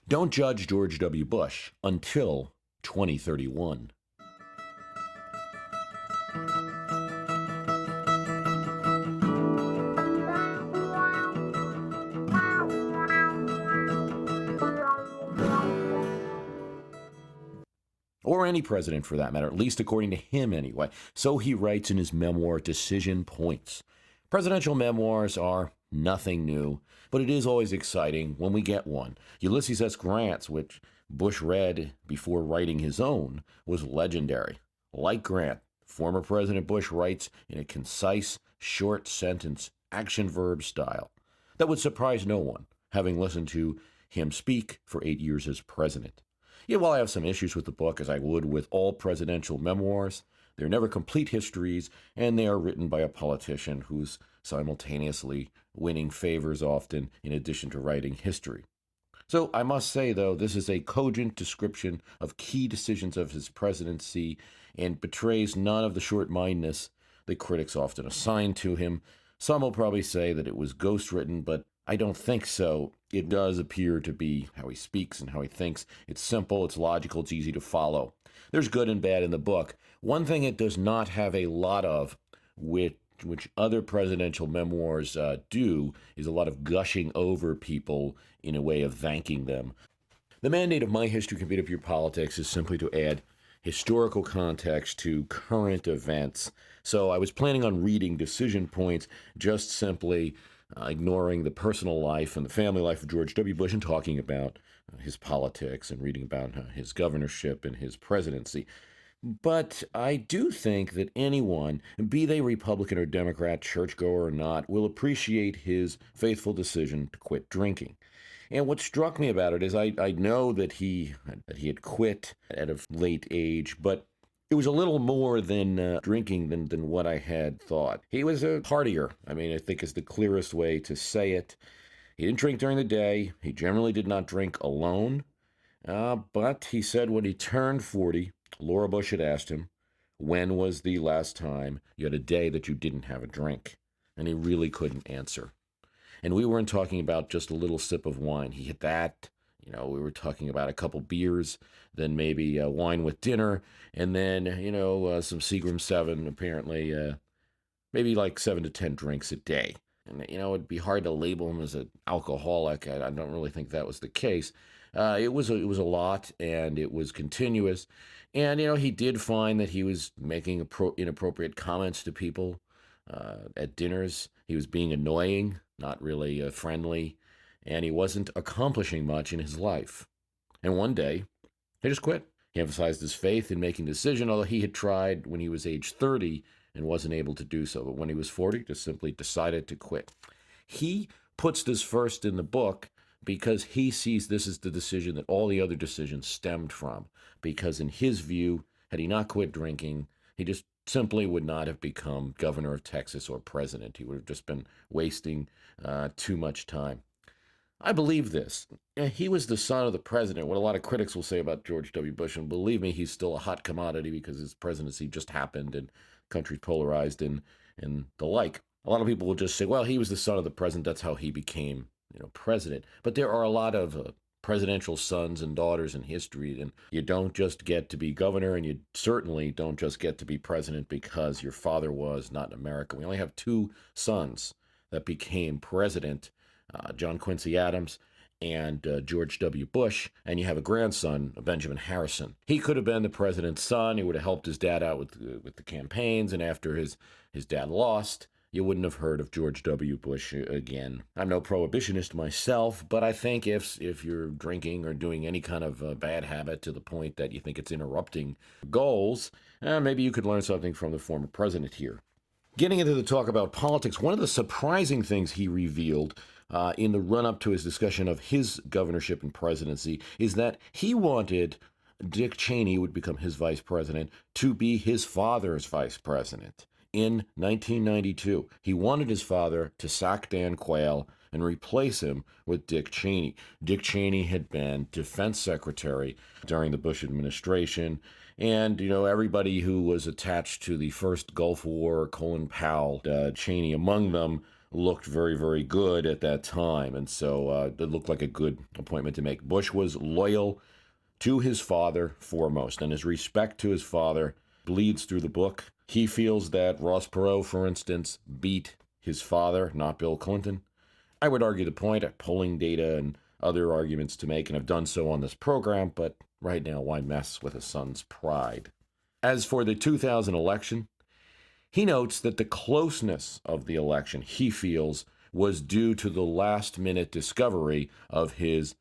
Don't judge George W. Bush until 2031. Or any president for that matter, at least according to him anyway. So he writes in his memoir, Decision Points. Presidential memoirs are nothing new, but it is always exciting when we get one. Ulysses S. Grant's, which Bush read before writing his own, was legendary. Like Grant, former President Bush writes in a concise, short sentence, action verb style that would surprise no one, having listened to him speak for 8 years as president. Yet while I have some issues with the book, as I would with all presidential memoirs, they're never complete histories, and they are written by a politician who's simultaneously winning favors often in addition to writing history. So I must say, though, this is a cogent description of key decisions of his presidency and betrays none of the short-mindedness that critics often assign to him. Some will probably say that it was ghostwritten, but I don't think so. It does appear to be how he speaks and how he thinks. It's simple, it's logical, it's easy to follow. There's good and bad in the book. One thing it does not have a lot of, which other presidential memoirs do, is a lot of gushing over people in a way of thanking them. The mandate of My History Can Beat Up Your Politics is simply to add historical context to current events. So I was planning on reading Decision Points, just simply ignoring the personal life and the family life of George W. Bush and talking about his politics and reading about his governorship and his presidency. But I do think that anyone, be they Republican or Democrat, churchgoer or not, will appreciate his faithful decision to quit drinking. And what struck me about it is I know that he had quit at a late age, but it was a little more than drinking than what I had thought. He was a partier. I mean, I think is the clearest way to say it. He didn't drink during the day. He generally did not drink alone. But he said when he turned 40, Laura Bush had asked him, when was the last time you had a day that you didn't have a drink? And he really couldn't answer. And we weren't talking about just a little sip of wine. He had that. We were talking about a couple beers, then maybe wine with dinner, and then, some Seagram 7, apparently, maybe like 7 to 10 drinks a day. And, it'd be hard to label him as an alcoholic. I don't really think that was the case. It was a lot, and it was continuous. And, he did find that he was making inappropriate comments to people at dinners. He was being annoying, not really friendly. And he wasn't accomplishing much in his life. And one day, he just quit. He emphasized his faith in making a decision, although he had tried when he was age 30 and wasn't able to do so. But when he was 40, just simply decided to quit. He puts this first in the book because he sees this as the decision that all the other decisions stemmed from. Because in his view, had he not quit drinking, he just simply would not have become governor of Texas or president. He would have just been wasting too much time. I believe this. He was the son of the president, what a lot of critics will say about George W. Bush, and believe me, he's still a hot commodity because his presidency just happened and country's polarized and the like. A lot of people will just say, well, he was the son of the president, that's how he became, president. But there are a lot of presidential sons and daughters in history, and you don't just get to be governor, and you certainly don't just get to be president because your father was not in America. We only have 2 sons that became president, John Quincy Adams and George W. Bush, and you have a grandson, Benjamin Harrison. He could have been the president's son. He would have helped his dad out with the campaigns, and after his dad lost, you wouldn't have heard of George W. Bush again. I'm no prohibitionist myself, but I think if you're drinking or doing any kind of bad habit to the point that you think it's interrupting goals, maybe you could learn something from the former president here. Getting into the talk about politics, one of the surprising things he revealed in the run-up to his discussion of his governorship and presidency is that he wanted Dick Cheney, who would become his vice president, to be his father's vice president. In 1992, he wanted his father to sack Dan Quayle and replace him with Dick Cheney. Dick Cheney had been defense secretary during the Bush administration, and, everybody who was attached to the first Gulf War, Colin Powell, Cheney among them, looked very, very good at that time. And so it looked like a good appointment to make. Bush was loyal to his father foremost, and his respect to his father bleeds through the book. He feels that Ross Perot, for instance, beat his father, not Bill Clinton. I would argue the point at polling data and other arguments to make, and have done so on this program, but right now, why mess with a son's pride? As for the 2000 election, he notes that the closeness of the election, he feels, was due to the last minute discovery of his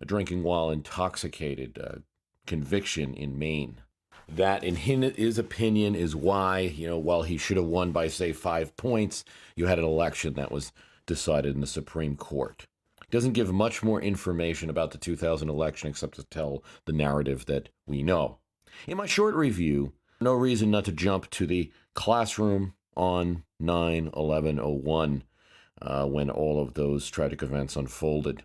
drinking while intoxicated conviction in Maine. That, in his opinion, is why, while he should have won by, say, 5 points, you had an election that was decided in the Supreme Court. He doesn't give much more information about the 2000 election except to tell the narrative that we know. In my short review, no reason not to jump to the classroom on 9/11/01 when all of those tragic events unfolded.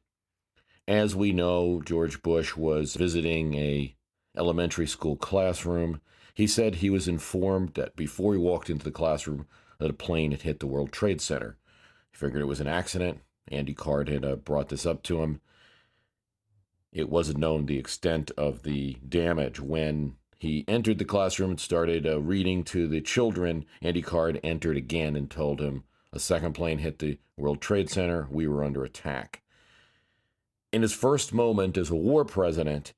As we know, George Bush was visiting a elementary school classroom. He said he was informed that before he walked into the classroom that a plane had hit the World Trade Center. He figured it was an accident. Andy Card had brought this up to him. It wasn't known the extent of the damage. When he entered the classroom and started reading to the children, Andy Card entered again and told him, a second plane hit the World Trade Center. We were under attack. In his first moment as a war president,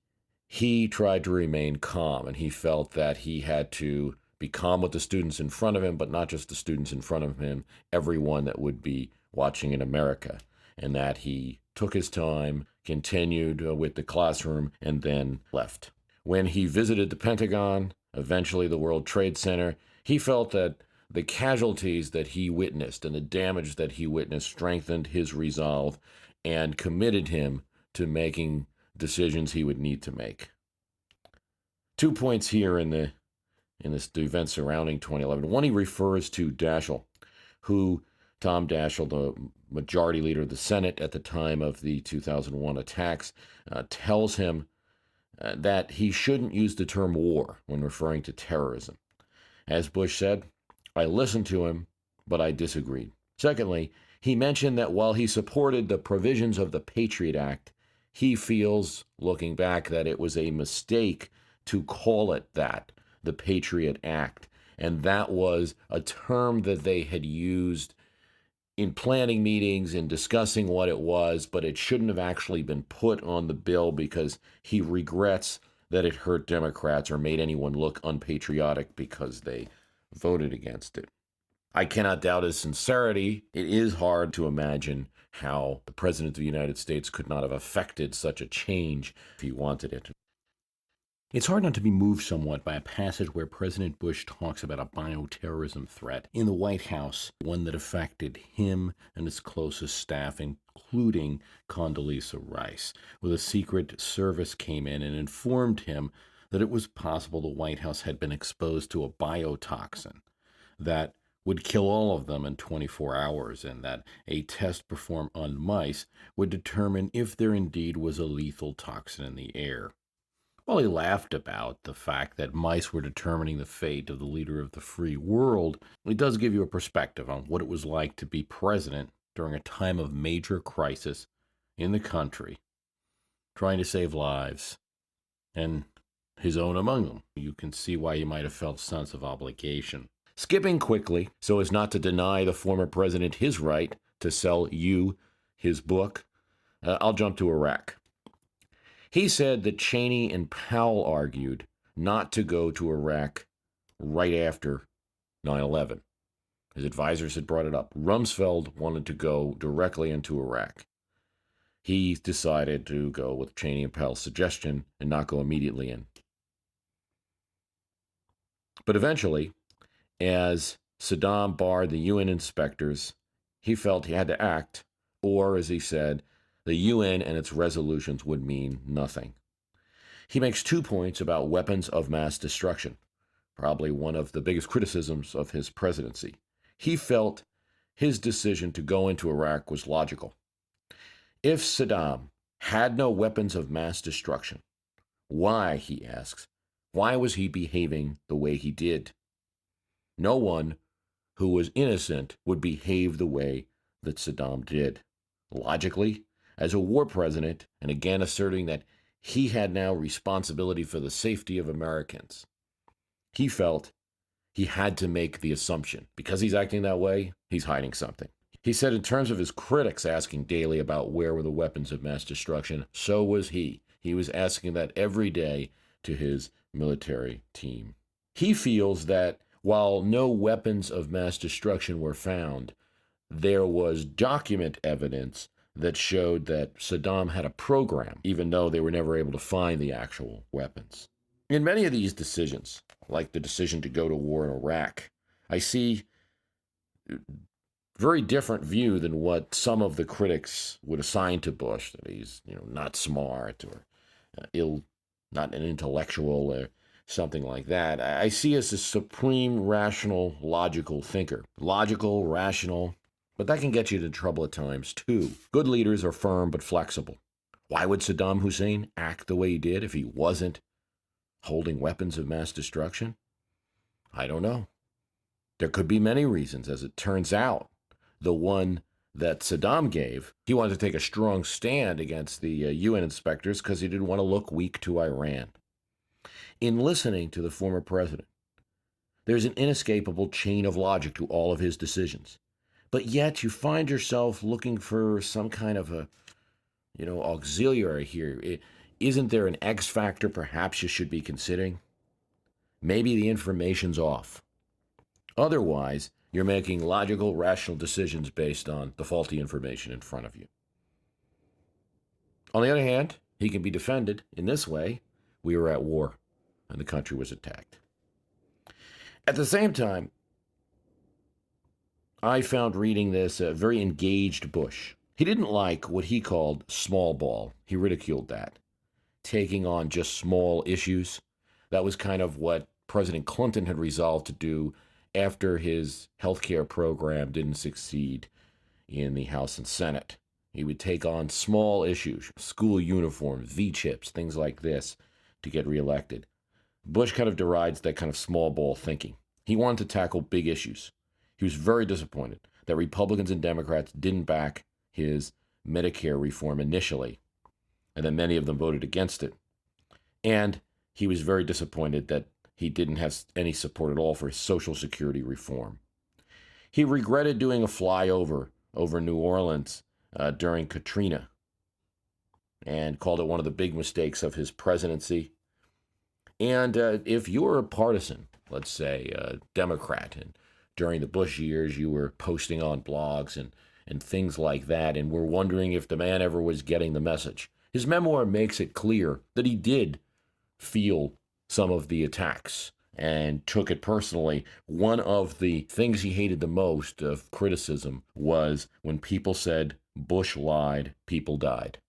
he tried to remain calm, and he felt that he had to be calm with the students in front of him, but not just the students in front of him, everyone that would be watching in America, and that he took his time, continued with the classroom, and then left. When he visited the Pentagon, eventually the World Trade Center, he felt that the casualties that he witnessed and the damage that he witnessed strengthened his resolve and committed him to making decisions he would need to make. 2 points here in the event surrounding 2011. One, he refers to Daschle, who Tom Daschle, the majority leader of the Senate at the time of the 2001 attacks, tells him that he shouldn't use the term war when referring to terrorism. As Bush said, I listened to him, but I disagreed. Secondly, he mentioned that while he supported the provisions of the Patriot Act, he feels, looking back, that it was a mistake to call it that, the Patriot Act. And that was a term that they had used in planning meetings and discussing what it was, but it shouldn't have actually been put on the bill because he regrets that it hurt Democrats or made anyone look unpatriotic because they voted against it. I cannot doubt his sincerity. It is hard to imagine how the President of the United States could not have effected such a change if he wanted it. It's hard not to be moved somewhat by a passage where President Bush talks about a bioterrorism threat in the White House, one that affected him and his closest staff, including Condoleezza Rice, where the Secret Service came in and informed him that it was possible the White House had been exposed to a biotoxin that would kill all of them in 24 hours, and that a test performed on mice would determine if there indeed was a lethal toxin in the air. While he laughed about the fact that mice were determining the fate of the leader of the free world, it does give you a perspective on what it was like to be president during a time of major crisis in the country, trying to save lives, and his own among them. You can see why he might have felt a sense of obligation. Skipping quickly, so as not to deny the former president his right to sell you his book, I'll jump to Iraq. He said that Cheney and Powell argued not to go to Iraq right after 9/11. His advisors had brought it up. Rumsfeld wanted to go directly into Iraq. He decided to go with Cheney and Powell's suggestion and not go immediately in. But eventually, as Saddam barred the UN inspectors, he felt he had to act, or, as he said, the UN and its resolutions would mean nothing. He makes 2 points about weapons of mass destruction, probably one of the biggest criticisms of his presidency. He felt his decision to go into Iraq was logical. If Saddam had no weapons of mass destruction, why, he asks, why was he behaving the way he did? No one who was innocent would behave the way that Saddam did. Logically, as a war president, and again asserting that he had now responsibility for the safety of Americans, he felt he had to make the assumption. Because he's acting that way, he's hiding something. He said, in terms of his critics asking daily about where were the weapons of mass destruction, so was he. He was asking that every day to his military team. He feels that while no weapons of mass destruction were found, there was document evidence that showed that Saddam had a program, even though they were never able to find the actual weapons. In many of these decisions, like the decision to go to war in Iraq, I see very different view than what some of the critics would assign to Bush, that he's not smart or not an intellectual or something like that. I see as a supreme rational, logical thinker. Logical, rational, but that can get you into trouble at times too. Good leaders are firm but flexible. Why would Saddam Hussein act the way he did if he wasn't holding weapons of mass destruction? I don't know. There could be many reasons. As it turns out, the one that Saddam gave, he wanted to take a strong stand against the UN inspectors because he didn't want to look weak to Iran. In listening to the former president, there's an inescapable chain of logic to all of his decisions. But yet you find yourself looking for some kind of a, auxiliary here. Isn't there an X factor perhaps you should be considering? Maybe the information's off. Otherwise, you're making logical, rational decisions based on the faulty information in front of you. On the other hand, he can be defended in this way. We were at war, and the country was attacked. At the same time, I found reading this a very engaged Bush. He didn't like what he called small ball. He ridiculed that. Taking on just small issues. That was kind of what President Clinton had resolved to do after his healthcare program didn't succeed in the House and Senate. He would take on small issues, school uniforms, V-chips, things like this, to get reelected. Bush kind of derides that kind of small ball thinking. He wanted to tackle big issues. He was very disappointed that Republicans and Democrats didn't back his Medicare reform initially, and that many of them voted against it. And he was very disappointed that he didn't have any support at all for his Social Security reform. He regretted doing a flyover over New Orleans during Katrina and called it one of the big mistakes of his presidency. And if you're a partisan, let's say a Democrat, and during the Bush years you were posting on blogs and things like that, and were wondering if the man ever was getting the message, his memoir makes it clear that he did feel some of the attacks and took it personally. One of the things he hated the most of criticism was when people said Bush lied, people died.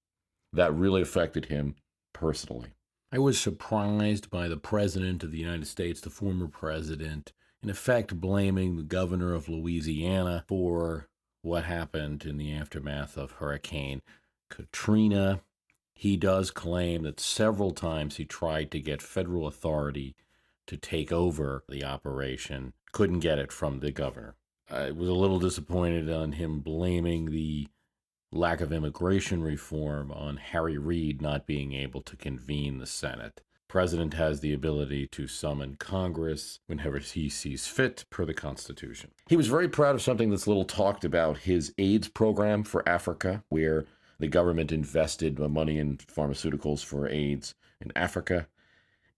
That really affected him personally. I was surprised by the president of the United States, the former president, in effect blaming the governor of Louisiana for what happened in the aftermath of Hurricane Katrina. He does claim that several times he tried to get federal authority to take over the operation, couldn't get it from the governor. I was a little disappointed on him blaming the lack of immigration reform on Harry Reid not being able to convene the Senate. The president has the ability to summon Congress whenever he sees fit per the Constitution. He was very proud of something that's little talked about, his AIDS program for Africa, where the government invested money in pharmaceuticals for AIDS in Africa.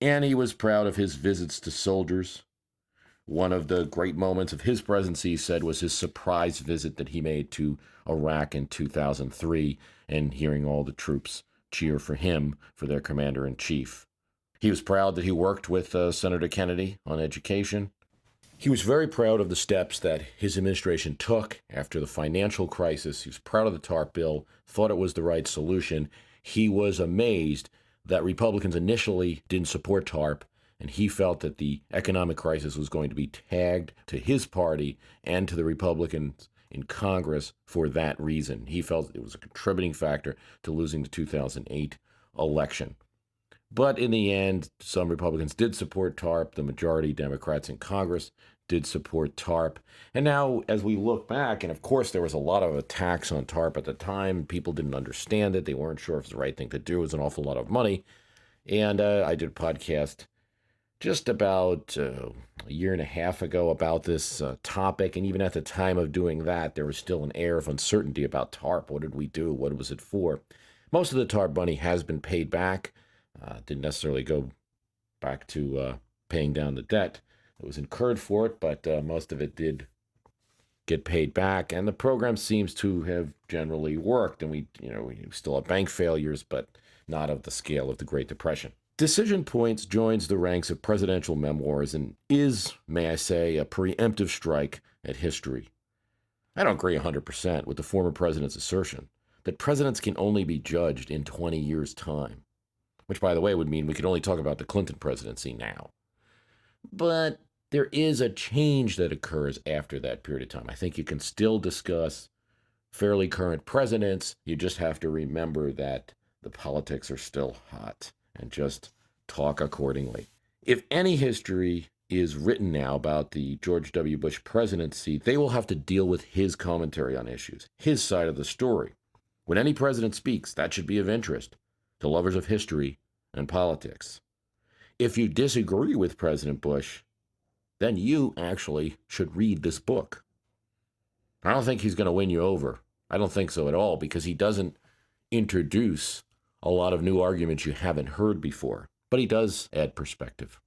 And he was proud of his visits to soldiers. One of the great moments of his presidency, he said, was his surprise visit that he made to Iraq in 2003 and hearing all the troops cheer for him, for their commander-in-chief. He was proud that he worked with Senator Kennedy on education. He was very proud of the steps that his administration took after the financial crisis. He was proud of the TARP bill, thought it was the right solution. He was amazed that Republicans initially didn't support TARP, and he felt that the economic crisis was going to be tagged to his party and to the Republicans in Congress for that reason. He felt it was a contributing factor to losing the 2008 election. But in the end, some Republicans did support TARP. The majority Democrats in Congress did support TARP. And now, as we look back, and of course, there was a lot of attacks on TARP at the time. People didn't understand it. They weren't sure if it was the right thing to do. It was an awful lot of money. And I did a podcast just about a year and a half ago about this topic. And even at the time of doing that, there was still an air of uncertainty about TARP. What did we do? What was it for? Most of the TARP money has been paid back. Didn't necessarily go back to paying down the debt that was incurred for it, but most of it did get paid back. And the program seems to have generally worked. And we still have bank failures, but not of the scale of the Great Depression. Decision Points joins the ranks of presidential memoirs and is, may I say, a preemptive strike at history. I don't agree 100% with the former president's assertion that presidents can only be judged in 20 years' time, which, by the way, would mean we could only talk about the Clinton presidency now. But there is a change that occurs after that period of time. I think you can still discuss fairly current presidents. You just have to remember that the politics are still hot and just talk accordingly. If any history is written now about the George W. Bush presidency, they will have to deal with his commentary on issues, his side of the story. When any president speaks, that should be of interest to lovers of history and politics. If you disagree with President Bush, then you actually should read this book. I don't think he's going to win you over. I don't think so at all, because he doesn't introduce a lot of new arguments you haven't heard before, but he does add perspective.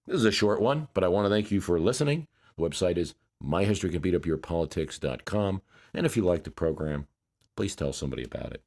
This is a short one, but I want to thank you for listening. The website is myhistorycanbeatupyourpolitics.com, and if you like the program, please tell somebody about it.